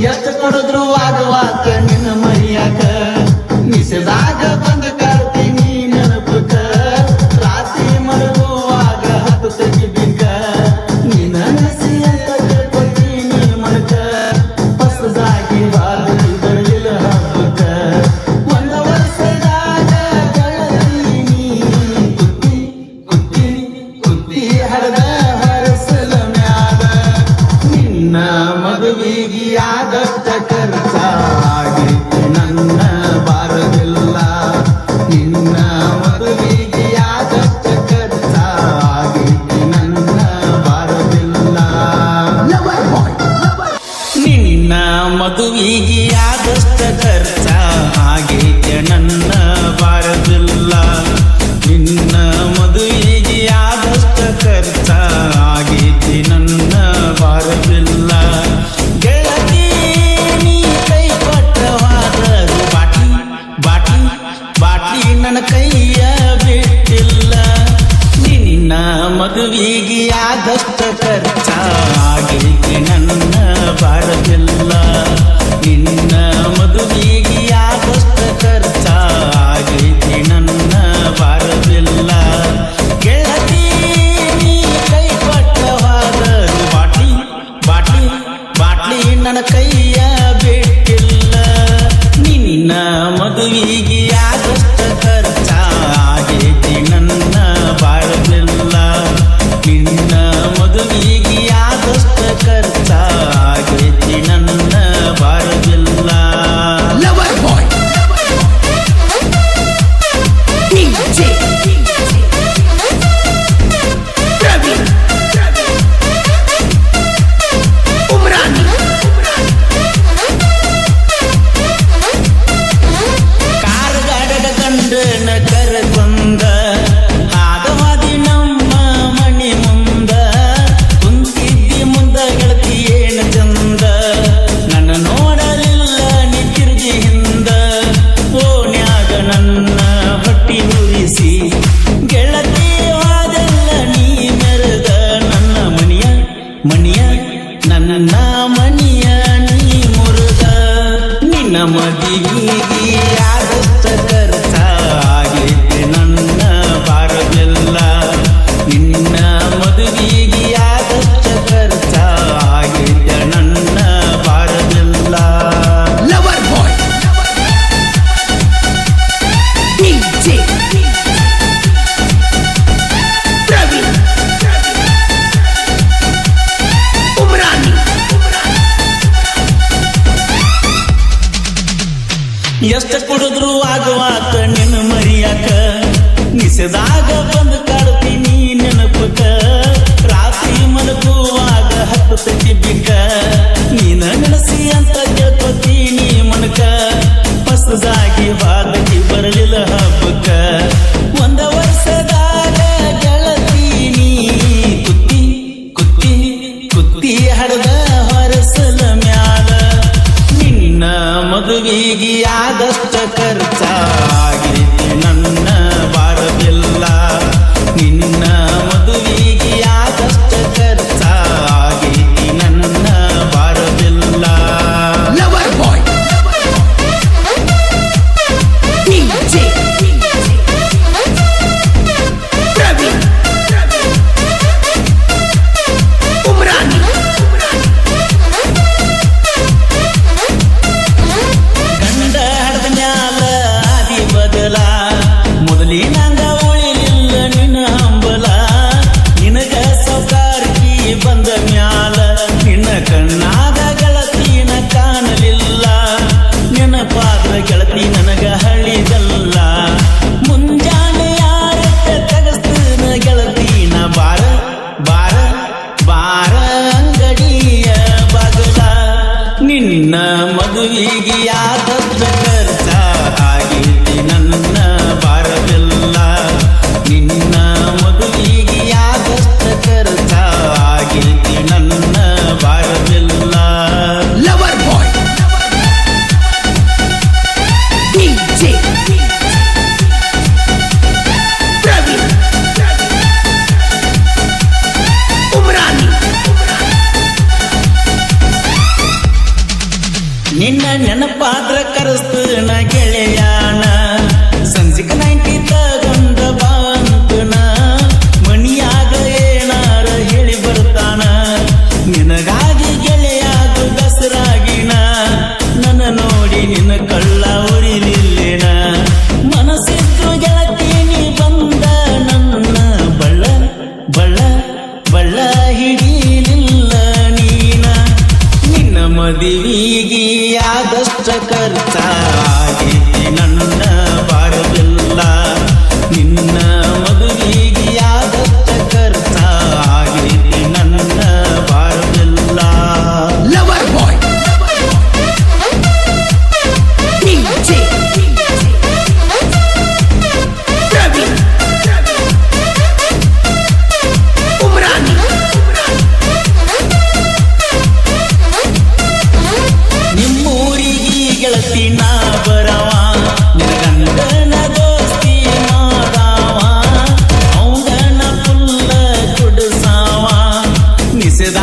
ಎಷ್ಟು ಕೊಡಿದ್ರು ಆಗುವಾತ ನಿನ್ನ ಮರಿಯಾಕ ನಿಸದಾಗ ಬಂದ ಕಾಡ್ತೀನಿ ನೆನಪಕ್ಕ ರಾತ್ರಿ ಮಲಗುವಾಗ ಹತ್ತು ತೆಗಿಬೇಕ ನಿನ್ನ ನಸಿ ಅಂತ ಕೇಳ್ಕೊತೀನಿ ಮನಕ ಹೊಸದಾಗಿ ಬಾಗಿಲು ಬರಲಿಲ್ಲ ಹಬ್ಬಕ್ಕ ಒಂದ ವರ್ಷದಾಗ ಗೆಳತೀನಿ ಕುತ್ತಿ ಕುತ್ತಿ ಕುತ್ತಿ ಹರದ ಹರಸಲ ಮ್ಯಾಲ ನಿನ್ನ ಮದುವೆಗೆ ಆದಷ್ಟ ಖರ್ಚ ಆಗೈತಿ ನನ್ನ ಬಾರದಿಲ್ಲ ನಿನ್ನ ಮದುವೆಗೆ ಆದಷ್ಟ ಖರ್ಚ ಆಗೈತಿ ನನ್ನ ಬಾರದಿಲ್ಲ ನಿನ್ನ ಮದುವೆಗೆ ಆದಷ್ಟ ಖರ್ಚ ಆಗೈತಿ ನನ್ನ ಬಾರದಿಲ್ಲ ನಿನ್ನ ಮದುವೆಗೆ ಆದಷ್ಟ ಖರ್ಚ ಆಗೈತಿ ನನ್ನ ಬಾರದಿಲ್ಲ ಗೆಳತಿ ನೀ ಕೈ ಕೊಟ್ಟವಾದ ಬಾಟಿ ಬಾಟಿ ಬಾಟಿ ನನ್ನ ಕೈಯ ಬಿಟ್ಟಿಲ್ಲ ನಿನ್ನ ಮದುವೆಗೆ ಆದಷ್ಟ ಖರ್ಚ ಆಗೈತಿ ನನ್ನ ಬಾರದಿಲ್ಲ ನಿನ್ನ ಮದುವೆಗೆ ಆದಷ್ಟ ಖರ್ಚ ಆಗೈತಿ ನನ್ನ ಬಾರದಿಲ್ಲ ಗೆಳತಿ ನೀ ಕೈ ಕೊಟ್ಟವಾದ ಬಾಟಿ ಬಾಟಿ ಬಾಟ್ಲಿ ನನ್ನ ಕೈಯ ಬಿಟ್ಟಿಲ್ಲ ನಿನ್ನ ಮದುವೆಗೆ ಆದಷ್ಟ ಖರ್ಚ ಆಗೈತಿ ನನ್ನ ಬಾಳದಿಲ್ಲ ನಿನ್ನ ಮದುವೆಗೆ ಆದಷ್ಟ ಖರ್ಚ ಆಗೈತಿ ನನ್ನ ಬಾಳದಿಲ್ಲ ಕಾರ್ಗಾಡದ ಗಂಡನ ಕರೆಕೊಂದ ಆದವಾದಿ ನಮ್ಮ ಮಣಿ ಮುಂದ ಕುಂತಿದ್ದಿ ಮುಂದ ಗೆಳತಿ ಏನ ಚಂದ ನನ್ನ ನೋಡಲಿಲ್ಲ ನೀ ತಿರುಗಿ ಹಿಂದ ಓಣ್ಯಾಗ ನನ್ನ ಹೊಟ್ಟಿ ನುರಿಸಿ ಗೆಳತಿ ವಾದಲ್ಲ ನೀ ಮೆರೆದ ನನ್ನ ಮಣಿಯ ಮಣಿಯ ನನ್ನ ಮಣಿಯ ನೀ ಮುರಿದ ನಿನ್ನ ಮದುವೆಗೆ ಆದಷ್ಟ ಖರ್ಚ ಆಗೈತಿ ನನ್ನ ಬಾರದಿಲ್ಲ ನಿನ್ನ ಮದುವೆಗೆ ಆದಷ್ಟ ಖರ್ಚ ಆಗೈತಿ ನನ್ನ ಬಾರದಿಲ್ಲ ಎಷ್ಟ ಕುಡಿದ್ರು ಆಗುವಾತ ನಿನ್ನ ಮರಿಯಾಕ ನಿಸದಾಗ ಬಂದ ಕಾಡ್ತೀನಿ ನೆನಪಕ್ಕ ರಾತ್ರಿ ಮಲಗುವಾಗ ಹತ್ತು ತೆಗಿಬೇಕ ನೀನ ನೆನಸಿ ಅಂತ ಕೇಳ್ಕೊತೀನಿ ಮನಕ ಹೊಸದಾಗಿ ಬಾದಕಿ ಬರಲಿಲ್ಲ ಹಬ್ಬಕ್ಕ ಒಂದ ವರ್ಷದಾಗ ಗೆಳತೀನಿ ಕುತ್ತಿ ಕುತ್ತಿ ಕುತ್ತಿ ಹಡದ ಹೊರಸಲ ಮ್ಯಾಲ ನಿನ್ನ ಮದುವೆಗೆ ಆದಷ್ಟ ಖರ್ಚ ಆಗೈತಿ ನನ್ನ ಬಾರದಿಲ್ಲ ನಿನ್ನ ಮದುವೆಗೆ ಆದಷ್ಟ ಖರ್ಚ ಆಗೈತಿ ನನ್ನ ಬಾರದಿಲ್ಲ ಗಂಡ ಹಡದ ಮ್ಯಾಲ ಆದಿ ಬದಲ ಮೊದಲಿನಂಗ ಉಳಿಲಿಲ್ಲ ನಿನ್ನ ಹಂಬಲ ನಿನಗ ಸೌಕಾರ್ಗಿ ಬಂದ ಮ್ಯಾಲ ನಿನ್ನ ಕಣ್ಣಾದ ಗೆಳತಿನ ಕಾಣಲಿಲ್ಲ ನೆನಪಾದ ಗೆಳತಿ ನನಗ ಹಳಿದಲ್ಲ ಮುಂಜಾನೆ ಯಾರತ್ತ ತಗಸ್ತನ ಗೆಳತಿನ ಬಾರ ಬಾರ ಬಾರ ಅಂಗಡಿಯ ಬಾಗಲ ನಿನ್ನ ಮದುವೆಗೆ ಆದಷ್ಟ ಖರ್ಚ ಆಗೈತಿ ನನ್ನ ಬಾರದಿಲ್ಲ ನಿನ್ನ ಮದುವೆಗೆ ಆದಷ್ಟ ಖರ್ಚ ಆಗೈತಿ ನನ್ನ ಬಾರದಿಲ್ಲ ನೆನಪಾದ್ರ ಕರೆಸ್ತನ ಗೆಳೆಯಾನ ಸಂಜಿಕ 90 ತಗೊಂಡ ಬಂತನ ಮನಿಯಾಗ ಏನಾರ ಹೇಳಿ ಬರ್ತಾನ ನಿನಗಾಗಿ ಗೆಳೆಯಾದು ದಸರಾಗಿನ ನನ್ನ ನೋಡಿ ನಿನ್ನ ಕಳ್ಳ ಉರಿಲಿಲ್ಲೇನ ಮನಸ್ಸಿದ್ದು ಗೆಳತೀನಿ ಬಂದ ನನ್ನ ಬಳ್ಳ ಬಳ್ಳ ಬಳ್ಳ ಹಿಡಿಲಿಲ್ಲ ನೀನ ನಿನ್ನ ಮದುವಿಗೆ ಆದಷ್ಟ ಖರ್ಚಾಗೈತಿ ನನ್ನ ಬಾರದಿಲ್ಲ ನಿನ್ನ ಮದುವಿಗೆ ಆದಷ್ಟ ಖರ್ಚಾಗೈತಿ ನನ್ನ ಬಾರದಿಲ್ಲ Lover boy DJ Praveen Umrani ನಿಮ್ಮೂರಿಗೆ ಗೆಳತಿ ನಾ ಬರವ ನಿನಗಂಡನ ದೋಸ್ತಿ ಮಾಡವ ಅವಂಗನ ಪುಲ್ಲ ಕುಡಸಾವ ನಿಸೆದ